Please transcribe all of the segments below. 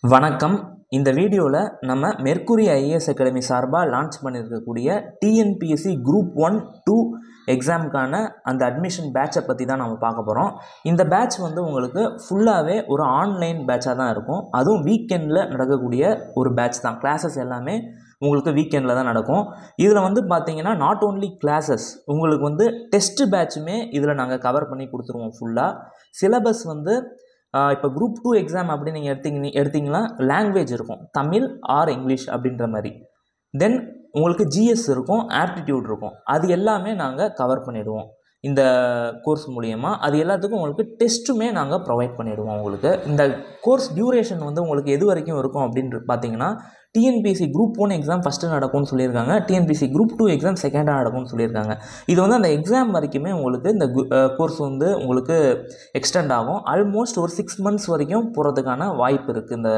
வணக்கம். இந்த வீடியோவில் நம்ம மெர்க்குரி ஐஏஎஸ் அகாடமி சார்பாக லான்ச் பண்ணியிருக்கக்கூடிய டிஎன்பிஎஸ்சி குரூப் 1-2 எக்ஸாமுக்கான அந்த அட்மிஷன் பேட்சை பற்றி தான் நம்ம பார்க்க போகிறோம். இந்த பேட்ச் வந்து உங்களுக்கு ஃபுல்லாகவே ஒரு ஆன்லைன் பேட்சாக தான் இருக்கும். அதுவும் வீக்கெண்டில் நடக்கக்கூடிய ஒரு பேட்ச் தான். கிளாஸஸ் எல்லாமே உங்களுக்கு வீக்கெண்டில் தான் நடக்கும். இதில் வந்து பார்த்தீங்கன்னா நாட் ஓன்லி கிளாஸஸ், உங்களுக்கு வந்து டெஸ்ட் பேட்சுமே இதில் நாங்கள் கவர் பண்ணி கொடுத்துருவோம். ஃபுல்லாக சிலபஸ் வந்து இப்போ குரூப் 2 எக்ஸாம் அப்படின்னு நீங்கள் எடுத்தீங்கன்னா லாங்குவேஜ் இருக்கும், தமிழ் ஆர் இங்கிலீஷ் அப்படின்ற மாதிரி. தென் உங்களுக்கு ஜிஎஸ் இருக்கும், ஆப்டிடியூட் இருக்கும். அது எல்லாமே நாங்கள் கவர் பண்ணிவிடுவோம் இந்த கோர்ஸ் மூலிமா. அது எல்லாத்துக்கும் உங்களுக்கு டெஸ்ட்டுமே நாங்கள் ப்ரொவைட் பண்ணிவிடுவோம். உங்களுக்கு இந்த கோர்ஸ் டியூரேஷன் வந்து உங்களுக்கு எது வரைக்கும் இருக்கும் அப்படின்னு பார்த்தீங்கன்னா, டிஎன்பிஎஸ்சி குரூப் 1 எக்ஸாம் ஃபஸ்ட்டு நடக்கும்னு சொல்லியிருக்காங்க, டிஎன்பிஎஸ்சி குரூப் 2 எக்ஸாம் செகண்டாக நடக்கும்னு சொல்லியிருக்காங்க. இது வந்து அந்த எக்ஸாம் வரைக்குமே உங்களுக்கு இந்த கோர்ஸ் வந்து உங்களுக்கு எக்ஸ்டெண்ட் ஆகும். ஆல்மோஸ்ட் ஒரு 6 மந்த்ஸ் வரைக்கும் போகிறதுக்கான வாய்ப்பு இருக்குது இந்த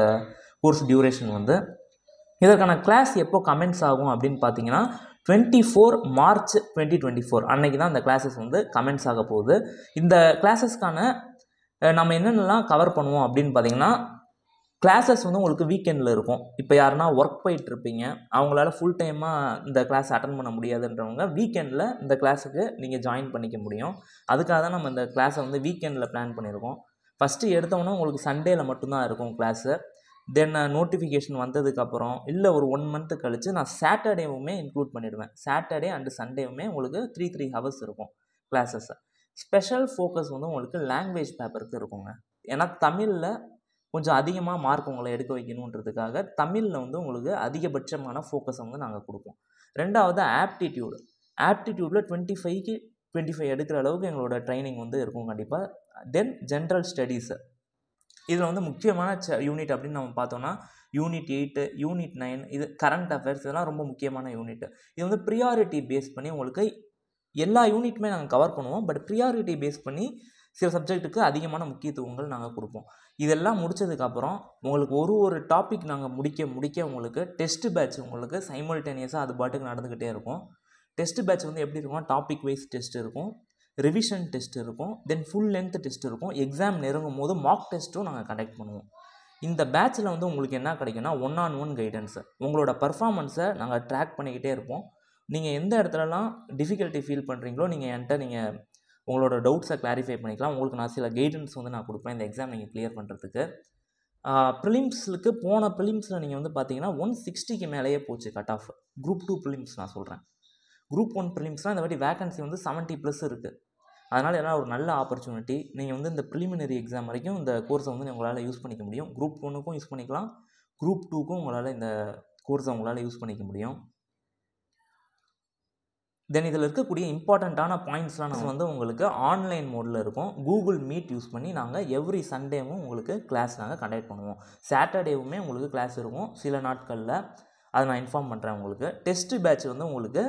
கோர்ஸ் டியூரேஷன் வந்து. இதற்கான கிளாஸ் எப்போ கமெண்ட்ஸ் ஆகும் அப்படின்னு பார்த்தீங்கன்னா 24 மார்ச் 2024 அன்றைக்கி தான் இந்த கிளாஸஸ் வந்து கமெண்ட்ஸ் ஆக போகுது. இந்த கிளாஸஸ்க்கான நம்ம என்னென்னலாம் கவர் பண்ணுவோம் அப்படின்னு பார்த்தீங்கன்னா, கிளாஸஸ் வந்து உங்களுக்கு வீக்கெண்டில் இருக்கும். இப்போ யாருன்னா ஒர்க் போயிட்டுருப்பீங்க, அவங்களால ஃபுல் டைமாக இந்த கிளாஸ் அட்டன் பண்ண முடியாதுன்றவங்க வீக்கெண்டில் இந்த கிளாஸுக்கு நீங்கள் ஜாயின் பண்ணிக்க முடியும். அதுக்காக தான் நம்ம இந்த கிளாஸை வந்து வீக்கெண்டில் பிளான் பண்ணியிருக்கோம். ஃபஸ்ட்டு எடுத்தோன்னா உங்களுக்கு சண்டேயில் மட்டும்தான் இருக்கும் கிளாஸு. தென் நோட்டிஃபிகேஷன் வந்ததுக்கப்புறம் இல்லை ஒரு 1 மந்த்து கழித்து நான் சாட்டர்டேவுமே இன்க்ளூட் பண்ணிவிடுவேன். சாட்டர்டே அண்டு சண்டேவுமே உங்களுக்கு 3 ஹவர்ஸ் இருக்கும் கிளாஸஸ். ஸ்பெஷல் ஃபோக்கஸ் வந்து உங்களுக்கு லாங்குவேஜ் பேப்பருக்கு இருக்குங்க. ஏன்னா தமிழில் கொஞ்சம் அதிகமாக மார்க் உங்களை எடுக்க வைக்கணுன்றதுக்காக தமிழில் வந்து உங்களுக்கு அதிகபட்சமான ஃபோக்கஸை வந்து நாங்கள் கொடுப்போம். ரெண்டாவது ஆப்டிடியூடில் 25க்கு 25 எடுக்கிற அளவுக்கு எங்களோட ட்ரைனிங் வந்து இருக்கும் கண்டிப்பாக. தென் ஜென்ரல் ஸ்டடீஸு, இதில் வந்து முக்கியமான யூனிட் அப்படின்னு நம்ம பார்த்தோன்னா யூனிட் 8, யூனிட் 9, இது கரண்ட் அஃபேர்ஸ், இதெல்லாம் ரொம்ப முக்கியமான யூனிட். இது வந்து ப்ரியாரிட்டி பேஸ் பண்ணி உங்களுக்கு எல்லா யூனிட்டுமே நாங்கள் கவர் பண்ணுவோம். பட் ப்ரியாரிட்டி பேஸ் பண்ணி சில சப்ஜெக்ட்டுக்கு அதிகமான முக்கியத்துவங்கள் நாங்கள் கொடுப்போம். இதெல்லாம் முடித்ததுக்கப்புறம் உங்களுக்கு ஒரு டாபிக் நாங்கள் முடிக்க உங்களுக்கு டெஸ்ட் பேட்ச் உங்களுக்கு சைமல்டேனியஸாக அது பாட்டுக்கு நடந்துக்கிட்டே இருக்கும். டெஸ்ட் பேட்ச் வந்து எப்படி இருக்கும்னா, டாபிக் வைஸ் டெஸ்ட் இருக்கும், ரிவிஷன் டெஸ்ட் இருக்கும், தென் ஃபுல் லென்த் டெஸ்ட் இருக்கும். எக்ஸாம் நெருங்கும் போது மாக் டெஸ்ட்டும் நாங்கள் கண்டக்ட் பண்ணுவோம். இந்த பேட்சில் வந்து உங்களுக்கு என்ன கிடைக்குன்னா, 1-on-1 கைடன்ஸு, உங்களோட பர்ஃபார்மன்ஸை நாங்கள் ட்ராக் பண்ணிக்கிட்டே இருப்போம். நீங்கள் எந்த இடத்துலலாம் டிஃபிகல்ட்டி ஃபீல் பண்ணுறீங்களோ நீங்கள் உங்களோட டவுட்ஸை கிளாரிஃபை பண்ணிக்கலாம். உங்களுக்கு நான் சில கைடன்ஸ் வந்து நான் கொடுப்பேன் இந்த எக்ஸாம் நீங்கள் கிளியர் பண்ணுறதுக்கு. ப்ரிலிம்ஸுக்கு போன ப்ரிலிம்ஸில் நீங்கள் வந்து பார்த்தீங்கன்னா 160க்கு மேலேயே போச்சு கட் ஆஃப். குரூப் 2 ப்ரிலிம்ஸ் நான் சொல்கிறேன். குரூப் 1 ப்ரிலிம்ஸ்லாம் இந்த வாட்டி வேகன்சி வந்து 70+ இருக்குது. அதனால் எல்லாம் ஒரு நல்ல ஆப்பர்ச்சுனிட்டி. நீங்கள் வந்து இந்த ப்ரிலிமினரி எக்ஸாம் வரைக்கும் இந்த கோர்ஸை வந்து உங்களால் யூஸ் பண்ணிக்க முடியும். குரூப் 1க்கும் யூஸ் பண்ணிக்கலாம், குரூப் 2க்கும் உங்களால் இந்த கோர்ஸை உங்களால் யூஸ் பண்ணிக்க முடியும். தென் இதில் இருக்கக்கூடிய இம்பார்ட்டண்ட்டான பாயிண்ட்ஸ்லாம் வந்து உங்களுக்கு ஆன்லைன் மோடில் இருக்கும். கூகுள் மீட் யூஸ் பண்ணி நாங்கள் எவ்ரி சண்டேவும் உங்களுக்கு கிளாஸ் நாங்கள் கண்டக்ட் பண்ணுவோம். சாட்டர்டேவுமே உங்களுக்கு கிளாஸ் இருக்கும் சில நாட்களில், அதை நான் இன்ஃபார்ம் பண்ணுறேன் உங்களுக்கு. டெஸ்ட் பேட்ச் வந்து உங்களுக்கு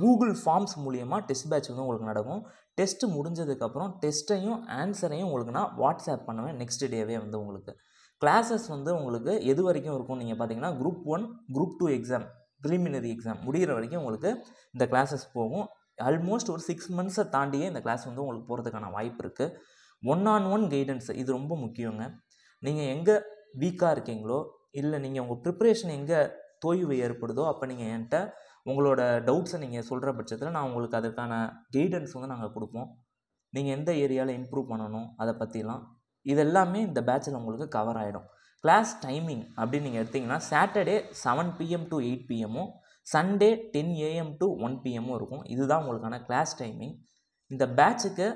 கூகுள் ஃபார்ம்ஸ் மூலிமா டெஸ்ட் பேட்ச் வந்து உங்களுக்கு நடக்கும். டெஸ்ட்டு முடிஞ்சதுக்கப்புறம் டெஸ்ட்டையும் ஆன்சரையும் உங்களுக்கு நான் வாட்ஸ்அப் பண்ணுவேன் நெக்ஸ்ட் டேவே வந்து உங்களுக்கு. கிளாஸஸ் வந்து உங்களுக்கு எது வரைக்கும் இருக்கும் நீங்கள் பார்த்தீங்கன்னா, group 1 group 2 exam preliminary exam முடிகிற வரைக்கும் உங்களுக்கு இந்த கிளாஸஸ் போகும். ஆல்மோஸ்ட் ஒரு 6 மந்த்ஸை தாண்டியே இந்த கிளாஸ் வந்து உங்களுக்கு போகிறதுக்கான வாய்ப்பு இருக்குது. 1-on-1 கைடன்ஸ் இது ரொம்ப முக்கியங்க. நீங்கள் எங்கே வீக்காக இருக்கீங்களோ, இல்லை நீங்கள் உங்கள் ப்ரிப்பரேஷன் எங்கே தோய்வு ஏற்படுதோ, அப்போ நீங்கள் என்கிட்ட உங்களோட டவுட்ஸை நீங்கள் சொல்கிற பட்சத்தில் நான் உங்களுக்கு அதற்கான கைடன்ஸ் வந்து நாங்கள் கொடுப்போம். நீங்கள் எந்த ஏரியாவில் இம்ப்ரூவ் பண்ணணும் அதை பற்றிலாம் இதெல்லாமே இந்த பேட்சில் உங்களுக்கு கவர் ஆகிடும். கிளாஸ் டைமிங் அப்படின்னு நீங்கள் எடுத்திங்கன்னா, Saturday 7 PM to 8 PM, Sunday 10 AM to 1 PM இருக்கும். இதுதான் உங்களுக்கான கிளாஸ் டைமிங். இந்த பேட்சுக்கு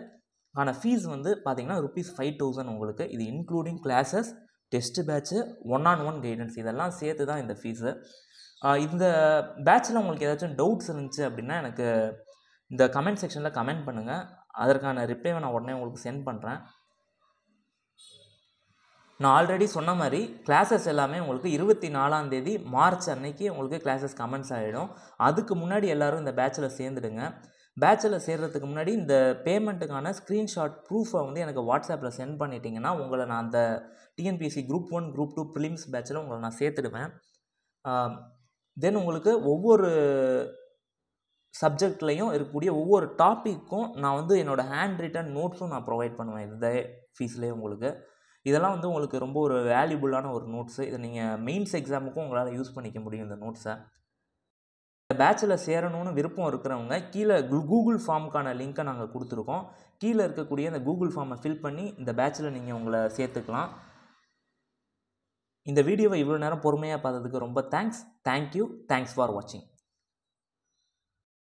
ஆன ஃபீஸ் வந்து பார்த்தீங்கன்னா ₹5,000 உங்களுக்கு. இது including classes, test patch, 1-on-1 guidance, இதெல்லாம் சேர்த்து தான் இந்த ஃபீஸு. இந்த பேட்சில் உங்களுக்கு ஏதாச்சும் டவுட்ஸ் இருந்துச்சு அப்படின்னா எனக்கு இந்த கமெண்ட் செக்ஷனில் கமெண்ட் பண்ணுங்கள். அதற்கான ரிப்ளைவை நான் உடனே உங்களுக்கு சென்ட் பண்ணுறேன். நான் ஆல்ரெடி சொன்ன மாதிரி கிளாஸஸ் எல்லாமே உங்களுக்கு 24ஆம் தேதி மார்ச் அன்னைக்கு உங்களுக்கு கிளாஸஸ் கமெண்ட்ஸ் ஆகிடும். அதுக்கு முன்னாடி எல்லோரும் இந்த பேட்சில் சேர்ந்துடுங்க. பேட்சில் சேர்கிறதுக்கு முன்னாடி இந்த பேமெண்ட்டுக்கான ஸ்க்ரீன்ஷாட் ப்ரூஃபை வந்து எனக்கு வாட்ஸ்அப்பில் சென்ட் பண்ணிட்டீங்கன்னா உங்களை நான் அந்த டிஎன்பிஎஸ்சி குரூப் 1 குரூப் 2 ப்ரிலிம்ஸ் பேட்சில் உங்களை நான் சேர்த்துடுவேன். தென் உங்களுக்கு ஒவ்வொரு சப்ஜெக்ட்லேயும் இருக்கக்கூடிய ஒவ்வொரு டாப்பிக்கும் நான் வந்து என்னோடய ஹேண்ட் ரிட்டன் நோட்ஸும் நான் ப்ரொவைட் பண்ணுவேன் இந்த ஃபீஸ்லேயே உங்களுக்கு. இதெல்லாம் வந்து உங்களுக்கு ரொம்ப ஒரு வேல்யூபுல்லான ஒரு நோட்ஸு. இதை நீங்கள் மெயின்ஸ் எக்ஸாமுக்கும் உங்களால் யூஸ் பண்ணிக்க முடியும் இந்த நோட்ஸை. இந்த பேட்சில் சேரணும்னு விருப்பம் இருக்கிறவங்க கீழே கூகுள் ஃபார்முக்கான லிங்க்கை நாங்கள் கொடுத்துருக்கோம். கீழே இருக்கக்கூடிய அந்த கூகுள் ஃபார்மை ஃபில் பண்ணி இந்த பேட்சில் நீங்கள் உங்களை சேர்த்துக்கலாம். இந்த வீடியோவை இவ்வளோ நேரம் பொறுமையாக பார்த்ததுக்கு ரொம்ப தேங்க்ஸ். தேங்க்யூ. தேங்க்ஸ் ஃபார் வாட்சிங்.